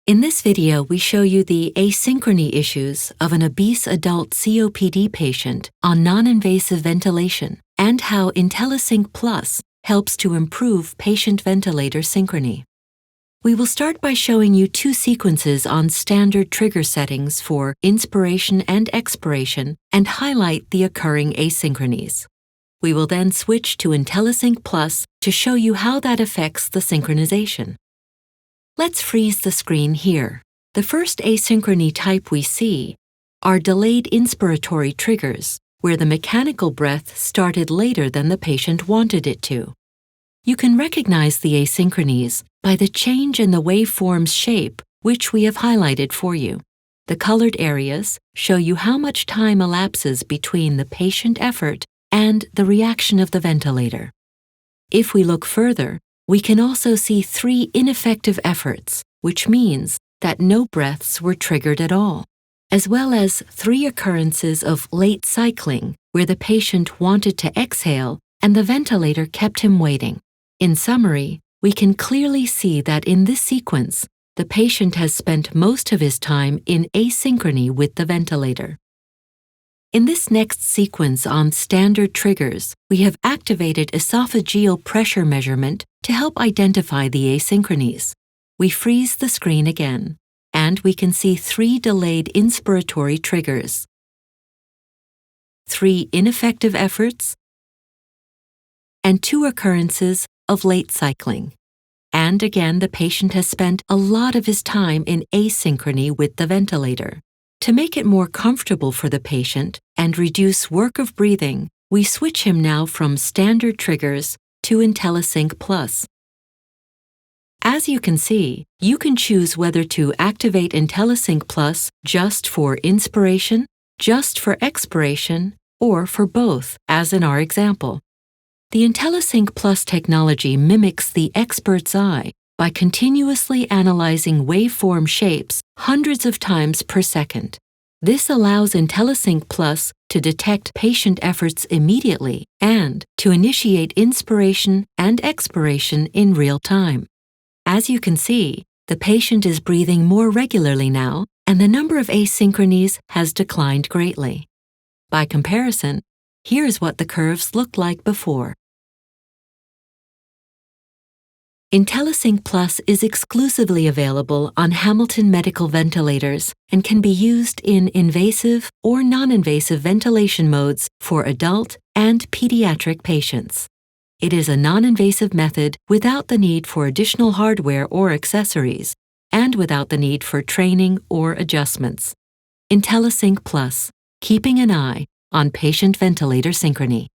In this video, we show you the asynchrony issues of an obese adult COPD patient on non-invasive ventilation and how IntelliSync Plus helps to improve patient ventilator synchrony. We will start by showing you two sequences on standard trigger settings for inspiration and expiration and highlight the occurring asynchronies. We will then switch to IntelliSync Plus to show you how that affects the synchronization. Let's freeze the screen here. The first asynchrony type we see are delayed inspiratory triggers, where the mechanical breath started later than the patient wanted it to. You can recognize the asynchronies by the change in the waveform's shape, which we have highlighted for you. The colored areas show you how much time elapses between the patient effort and the reaction of the ventilator. If we look further, we can also see 3 ineffective efforts, which means that no breaths were triggered at all, as well as 3 occurrences of late cycling, where the patient wanted to exhale and the ventilator kept him waiting. In summary, we can clearly see that in this sequence, the patient has spent most of his time in asynchrony with the ventilator. In this next sequence on standard triggers, we have activated esophageal pressure measurement to help identify the asynchronies. We freeze the screen again, and we can see 3 delayed inspiratory triggers, 3 ineffective efforts, and 2 occurrences of late cycling. And again, the patient has spent a lot of his time in asynchrony with the ventilator. To make it more comfortable for the patient and reduce work of breathing, we switch him now from standard triggers to IntelliSync Plus. As you can see, you can choose whether to activate IntelliSync Plus just for inspiration, just for expiration, or for both, as in our example. The IntelliSync Plus technology mimics the expert's eye by continuously analyzing waveform shapes hundreds of times per second. This allows IntelliSync Plus to detect patient efforts immediately and to initiate inspiration and expiration in real time. As you can see, the patient is breathing more regularly now, and the number of asynchronies has declined greatly. By comparison, here's what the curves looked like before. IntelliSync Plus is exclusively available on Hamilton medical ventilators and can be used in invasive or non-invasive ventilation modes for adult and pediatric patients. It is a non-invasive method without the need for additional hardware or accessories, and without the need for training or adjustments. IntelliSync Plus, keeping an eye on patient ventilator synchrony.